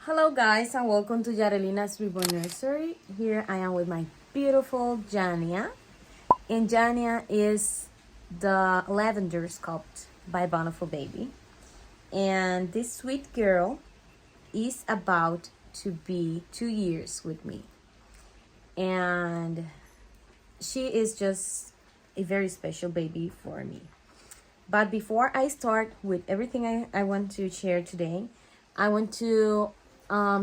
Hello guys and welcome to Yarelina's Reborn Nursery. Here I am with my beautiful Jania. And Jania is the lavender sculpt by Bountiful Baby. And this sweet girl is about to be 2 years with me. And she is just a very special baby for me. But before I start with everything I want to share today, I want to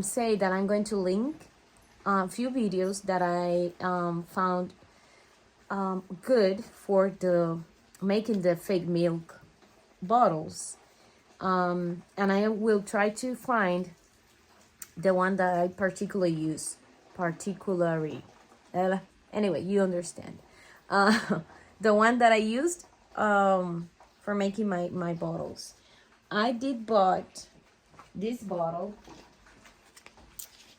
say that I'm going to link a few videos that I found good for the making the fake milk bottles, and I will try to find the one that I particularly anyway, you understand, the one that I used for making my bottles. I did bought this bottle,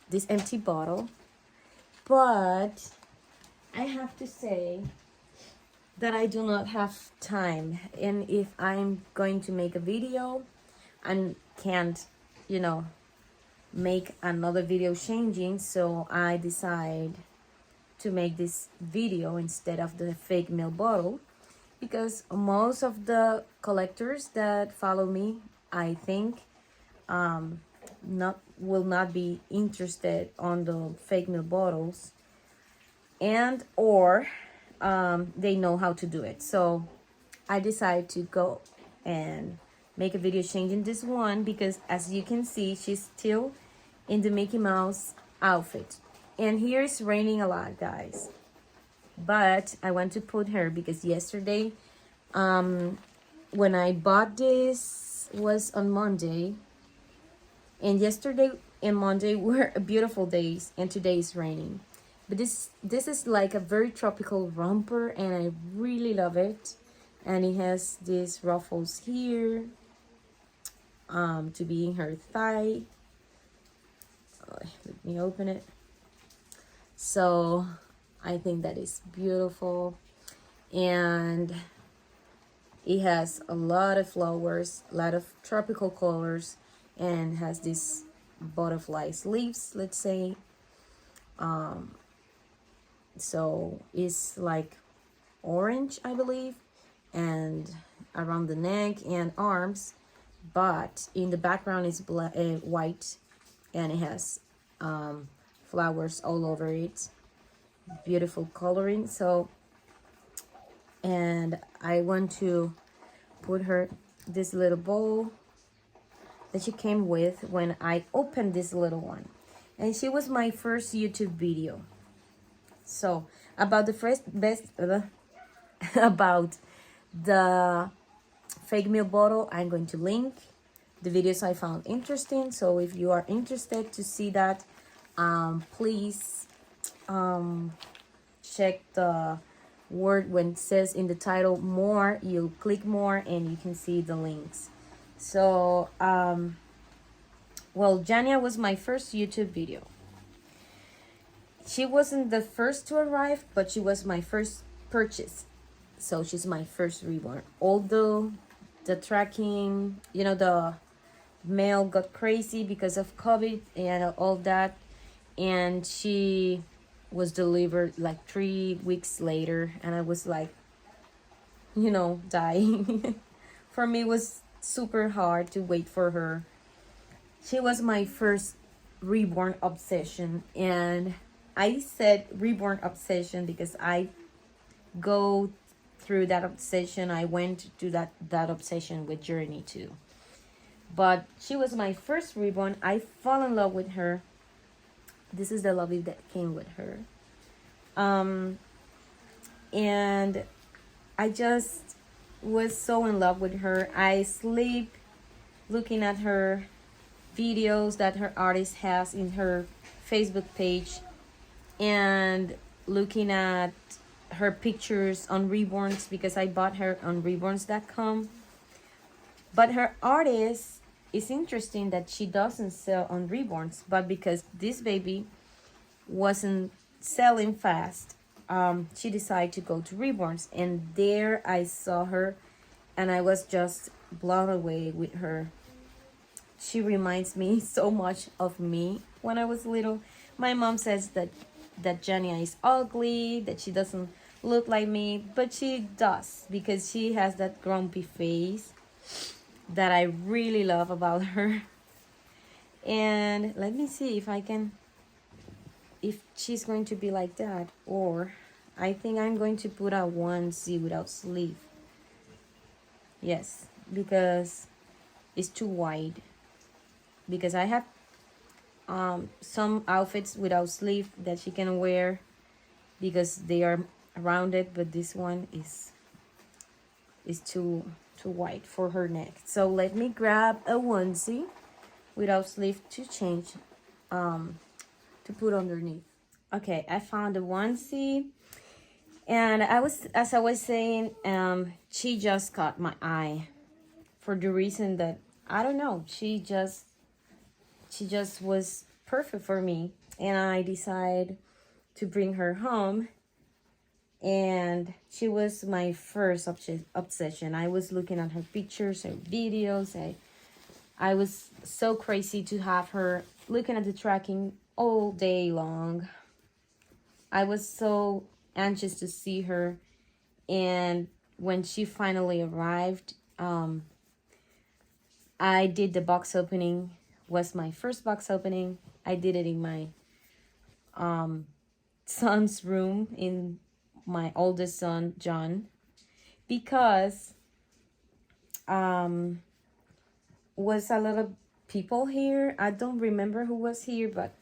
this empty bottle, but I have to say that I do not have time, and if I'm going to make a video and can't, make another video changing, so I decide to make this video instead of the fake milk bottle, because most of the collectors that follow me, I think, will not be interested on the fake milk bottles, and or they know how to do it. So I decided to go and make a video changing this one, because as you can see, she's still in the Mickey Mouse outfit. And here it's raining a lot, guys, but I want to put her because yesterday when I bought this was on Monday, and yesterday and Monday were beautiful days, and today is raining. But this is like a very tropical romper, and I really love it. And it has these ruffles here to be in her thigh. Let me open it. So I think that is beautiful, and it has a lot of flowers, a lot of tropical colors, and has these butterfly sleeves, let's say. So it's like orange, I believe, and around the neck and arms, but in the background is white, and it has flowers all over it. Beautiful coloring. So, and I want to put her this little bowl that she came with when I opened this little one, and she was my first YouTube video. So about the about the fake milk bottle, I'm going to link the videos I found interesting. So if you are interested to see that, please check the word when it says in the title more. You'll click more and you can see the links. So well, Jania was my first YouTube video. She wasn't the first to arrive, but she was my first purchase. So she's my first reborn. Although the tracking, the mail got crazy because of COVID and all that, and she was delivered like 3 weeks later, and I was like, dying. For me, it was super hard to wait for her. She was my first reborn obsession, and I said reborn obsession because I go through that obsession. I went to that obsession with Journey too. But she was my first reborn. I fell in love with her. This is the lovey that came with her. And I just was so in love with her. I sleep looking at her videos that her artist has in her Facebook page, and looking at her pictures on Reborns, because I bought her on reborns.com. But her artist is interesting that she doesn't sell on Reborns, but because this baby wasn't selling fast, she decided to go to Reborns, and there I saw her, and I was just blown away with her she reminds me so much of me when I was little. My mom says that Jania is ugly, that she doesn't look like me, but she does because she has that grumpy face that I really love about her. And let me see if she's going to be like that, or I think I'm going to put a onesie without sleeve. Yes, because it's too wide. Because I have some outfits without sleeve that she can wear because they are rounded, but this one is too wide for her neck. So let me grab a onesie without sleeve to change to put underneath. Okay, I found a onesie, and as I was saying, she just caught my eye for the reason that I don't know, she just was perfect for me, and I decided to bring her home. And she was my first obsession. I was looking at her pictures, her videos. I was so crazy to have her, looking at the tracking all day long. I was so anxious to see her. And when she finally arrived, I did the box opening. Was my first box opening. I did it in my son's room, in my oldest son, John, because was a lot of people here. I don't remember who was here, but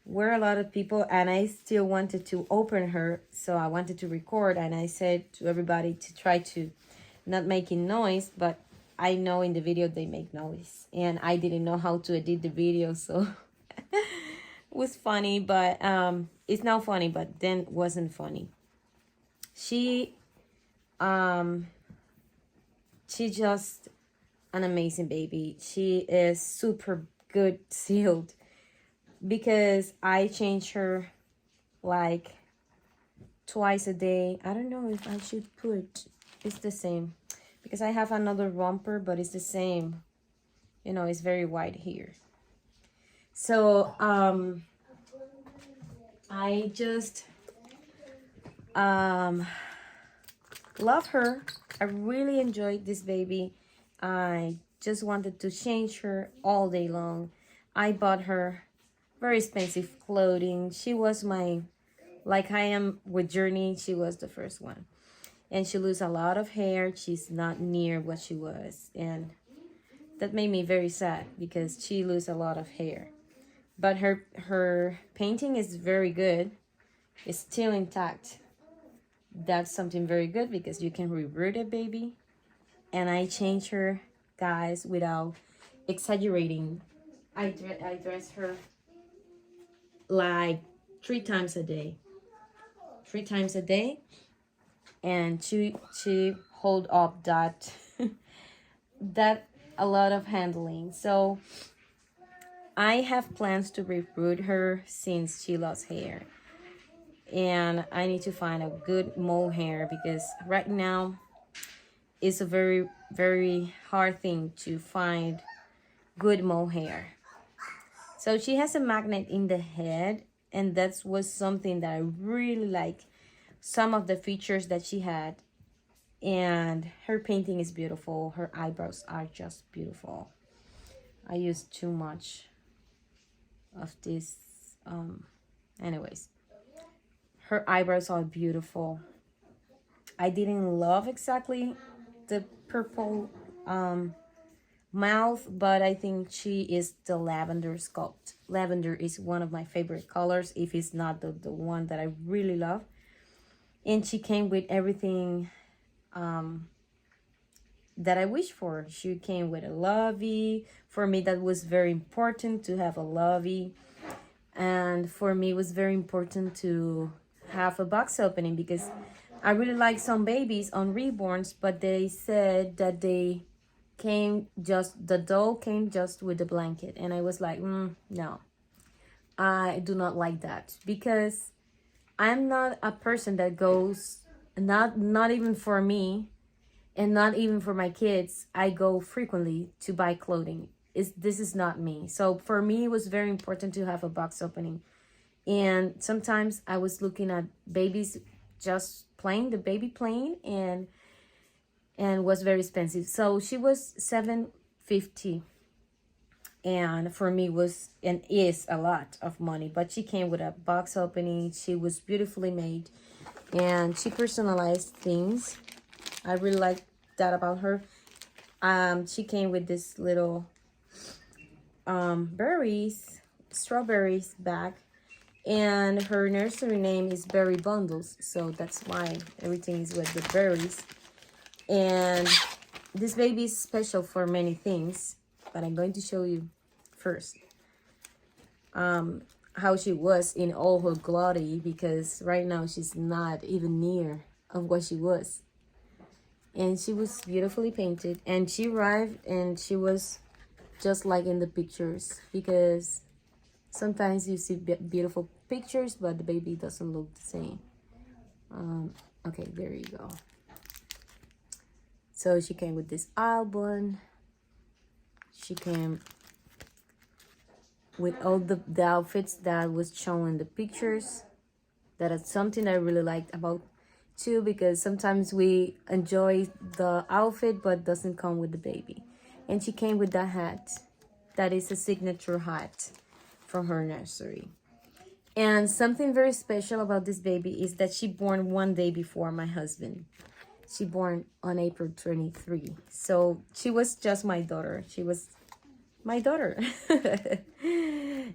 were a lot of people, and I still wanted to open her, so I wanted to record, and I said to everybody to try to not making noise, but I know in the video they make noise, and I didn't know how to edit the video, so it was funny, but it's now funny, but then wasn't funny. She just an amazing baby. She is super good sealed because I change her like twice a day. I don't know if I should put, it's the same because I have another romper, but it's the same, you know, it's very wide here. So I just love her. I really enjoyed this baby. I just wanted to change her all day long. I bought her very expensive clothing. She was my, like I am with Journey, she was the first one. And she lose a lot of hair. She's not near what she was. And that made me very sad because she lose a lot of hair. But her painting is very good. It's still intact. That's something very good because you can revert a baby. And I change her, guys, without exaggerating. I dress her like 3 times a day. 3 times a day. And she hold up that that a lot of handling. So I have plans to recruit her since she lost hair. And I need to find a good mohair because right now it's a very, very hard thing to find good mohair. So she has a magnet in the head, and that was something that I really like. Some of the features that she had, and her painting is beautiful. Her eyebrows are just beautiful. I used too much of this. Anyways, her eyebrows are beautiful. I didn't love exactly the purple mouth, but I think she is the lavender sculpt. Lavender is one of my favorite colors, if it's not the one that I really love. And she came with everything that I wish for. She came with a lovey. For me, that was very important to have a lovey. And for me, it was very important to have a box opening because I really like some babies on reborns, but they said that they came just, the doll came just with the blanket. And I was like, no, I do not like that because I'm not a person that goes, not even for me and not even for my kids. I go frequently to buy clothing. this is not me. So for me, it was very important to have a box opening. And sometimes I was looking at babies just playing, the baby playing, and was very expensive. So she was 750, and for me was and is a lot of money. But she came with a box opening. She was beautifully made, and she personalized things. I really like that about her. She came with this little strawberries bag, and her nursery name is Berry Bundles, so that's why everything is with the berries. And this baby is special for many things, but I'm going to show you first how she was in all her glory, because right now she's not even near of what she was. And she was beautifully painted, and she arrived and she was just like in the pictures, because sometimes you see beautiful pictures but the baby doesn't look the same. Okay, there you go. So she came with this album. She came with all the outfits that was shown in the pictures. That is something I really liked about too, because sometimes we enjoy the outfit but doesn't come with the baby. And she came with that hat. That is a signature hat from her nursery. And something very special about this baby is that she born one day before my husband. She born on April 23. So she was just my daughter. She was my daughter.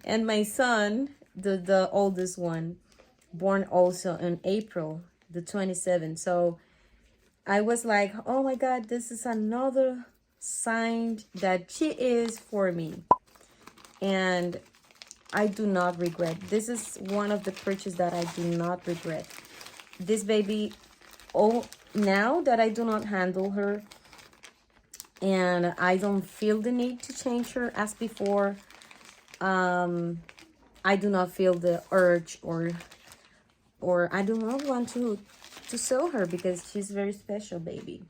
And my son, the oldest one, born also in April the 27th. So I was like, oh my God, this is another sign that she is for me. And I do not regret. This is one of the purchases that I do not regret. This baby, oh, now that I do not handle her and I don't feel the need to change her as before, I do not feel the urge or I do not want to sell her, because she's a very special baby.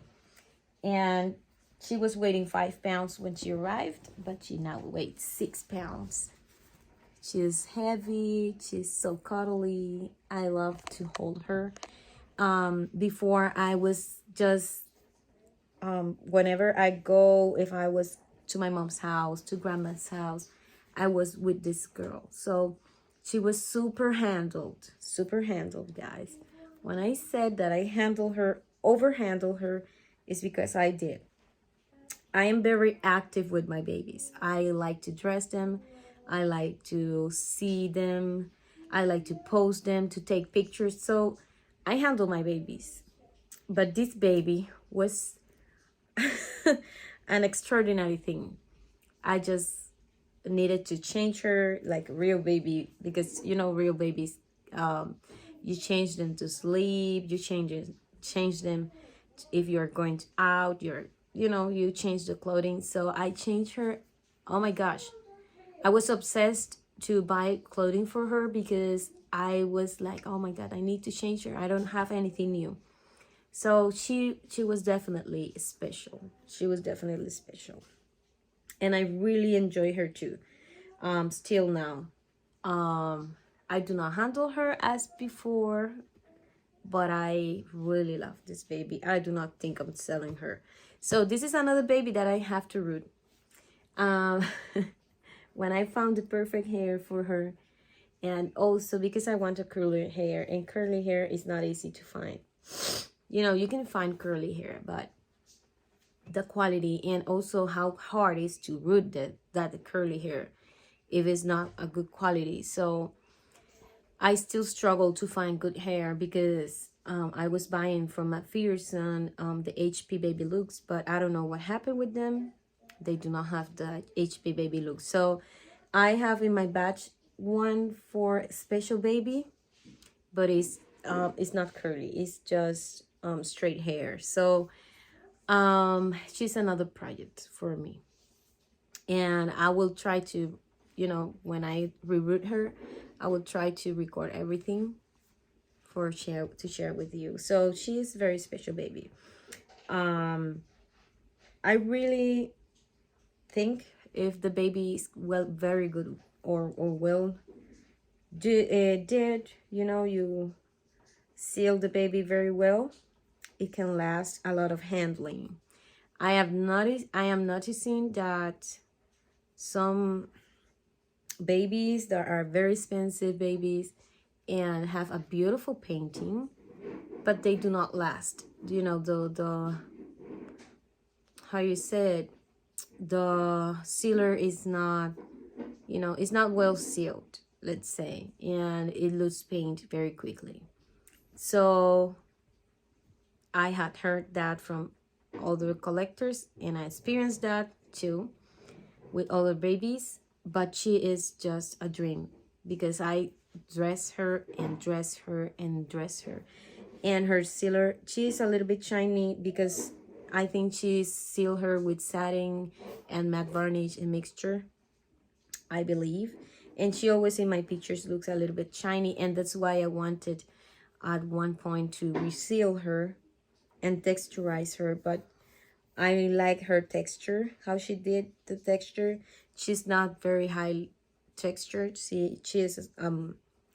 And she was weighing 5 pounds when she arrived, but she now weighs 6 pounds. She's heavy. She's so cuddly. I love to hold her. Before I was just, whenever I go, if I was to my mom's house, to grandma's house, I was with this girl. So she was super handled, guys. When I said that I handle her, overhandle her, is because I did. I am very active with my babies. I like to dress them. I like to see them. I like to post them, to take pictures. So I handle my babies. But this baby was an extraordinary thing. I just needed to change her like a real baby, because you know, real babies, you change them to sleep, you change them if you're going out, you change the clothing. So I changed her. Oh my gosh, I was obsessed to buy clothing for her, because I was like, oh my God, I need to change her. I don't have anything new. So she was definitely special. She was definitely special. And I really enjoy her too. Still now. I do not handle her as before, but I really love this baby. I do not think I'm selling her. So this is another baby that I have to root. When I found the perfect hair for her, and also because I want a curly hair, and curly hair is not easy to find. You can find curly hair, but the quality and also how hard it is to root that curly hair if it's not a good quality. So I still struggle to find good hair, because I was buying from McPherson the HP baby looks, but I don't know what happened with them. They do not have the HP baby looks. So I have in my batch one for special baby, but it's not curly, it's just straight hair. So she's another project for me, and I will try to, when I reroot her, I will try to record everything to share with you. So she is a very special baby. I really think if the baby is well, very good or well did, you know, you seal the baby very well, it can last a lot of handling. I am noticing that some babies that are very expensive babies and have a beautiful painting, but they do not last. You know, the how you said, the sealer is not, you know, it's not well sealed, let's say, and it loses paint very quickly. So I had heard that from other collectors, and I experienced that too with other babies. But she is just a dream because I dress her and dress her and dress her. And her sealer, she's a little bit shiny because I think she sealed her with satin and matte varnish and mixture, I believe. And she always in my pictures looks a little bit shiny, and that's why I wanted at one point to reseal her and texturize her. But I like her texture, how she did the texture. She's not very high textured. She is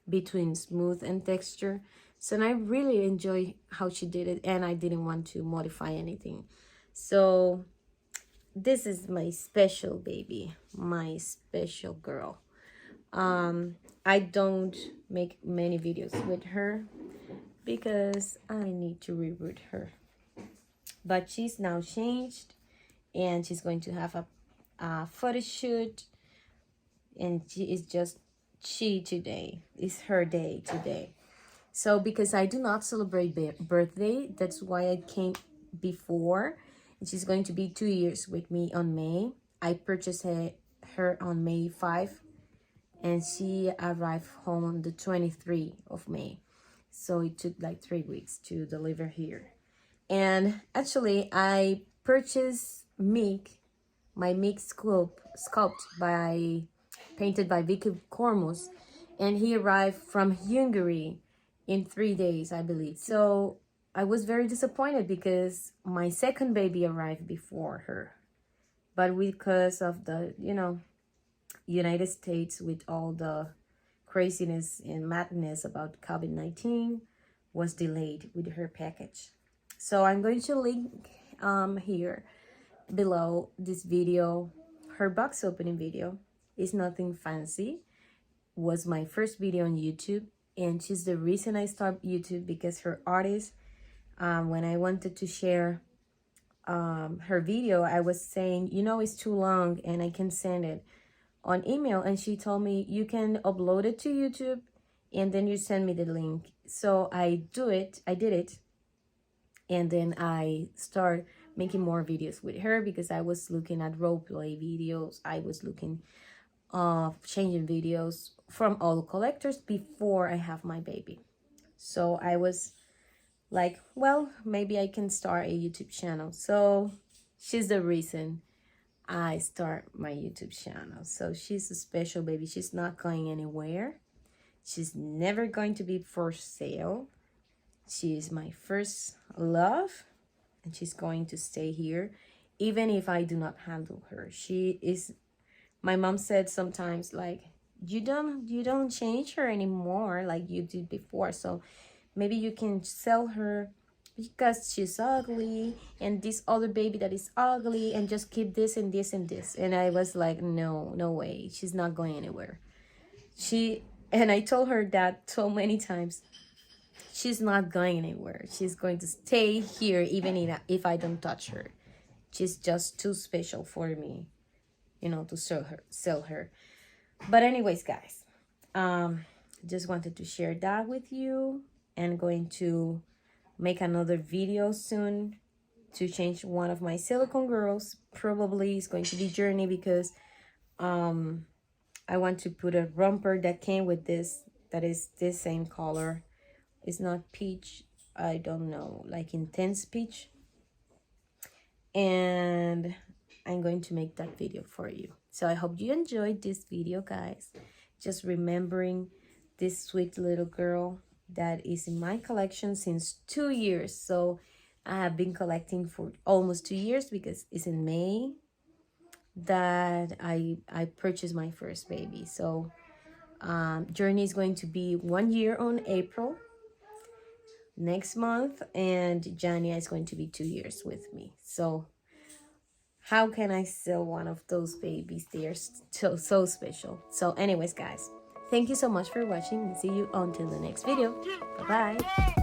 between smooth and texture. So I really enjoy how she did it, and I didn't want to modify anything. So this is my special baby, my special girl. I don't make many videos with her because I need to reboot her. But she's now changed, and she's going to have a photo shoot, and she today is her day today. So because I do not celebrate birthday, that's why I came before. And she's going to be 2 years with me on May. I purchased her on May 5, and she arrived home on the 23rd of May. So it took like 3 weeks to deliver here. And actually, I purchased my Mick painted by Vicky Kormos, and he arrived from Hungary in 3 days, I believe. So I was very disappointed because my second baby arrived before her. But because of the, you know, United States with all the craziness and madness about COVID-19 was delayed with her package. So I'm going to link here below this video, her box opening video. It's nothing fancy. Was my first video on YouTube, and she's the reason I started YouTube, because her artist, when I wanted to share her video, I was saying, you know, it's too long and I can send it on email, and she told me you can upload it to YouTube and then you send me the link. So I did it, and then I start making more videos with her because I was looking at role play videos. I was looking changing videos from all collectors before I have my baby. So I was like, well, maybe I can start a YouTube channel. So she's the reason I start my YouTube channel. So she's a special baby. She's not going anywhere. She's never going to be for sale. She is my first love, and she's going to stay here even if I do not handle her. She is, my mom said sometimes, like, you don't change her anymore like you did before, so maybe you can sell her because she's ugly, and this other baby that is ugly, and just keep this and this and this. And I was like, no way, she's not going anywhere. And I told her that so many times. She's not going anywhere. She's going to stay here even if I don't touch her. She's just too special for me, you know, to sell her. But anyways, guys, just wanted to share that with you, and going to make another video soon to change one of my silicone girls. Probably it's going to be Journey, because I want to put a romper that came with this, that is this same color. It's not peach, I don't know, like intense peach. And I'm going to make that video for you. So I hope you enjoyed this video, guys. Just remembering this sweet little girl that is in my collection since 2 years. So I have been collecting for almost 2 years, because it's in May. that I purchased my first baby. So Journey is going to be 1 year on April next month, and Jania is going to be 2 years with me. So how can I sell one of those babies? They are so special. So anyways, guys, thank you so much for watching, and see you until the next video. Bye bye.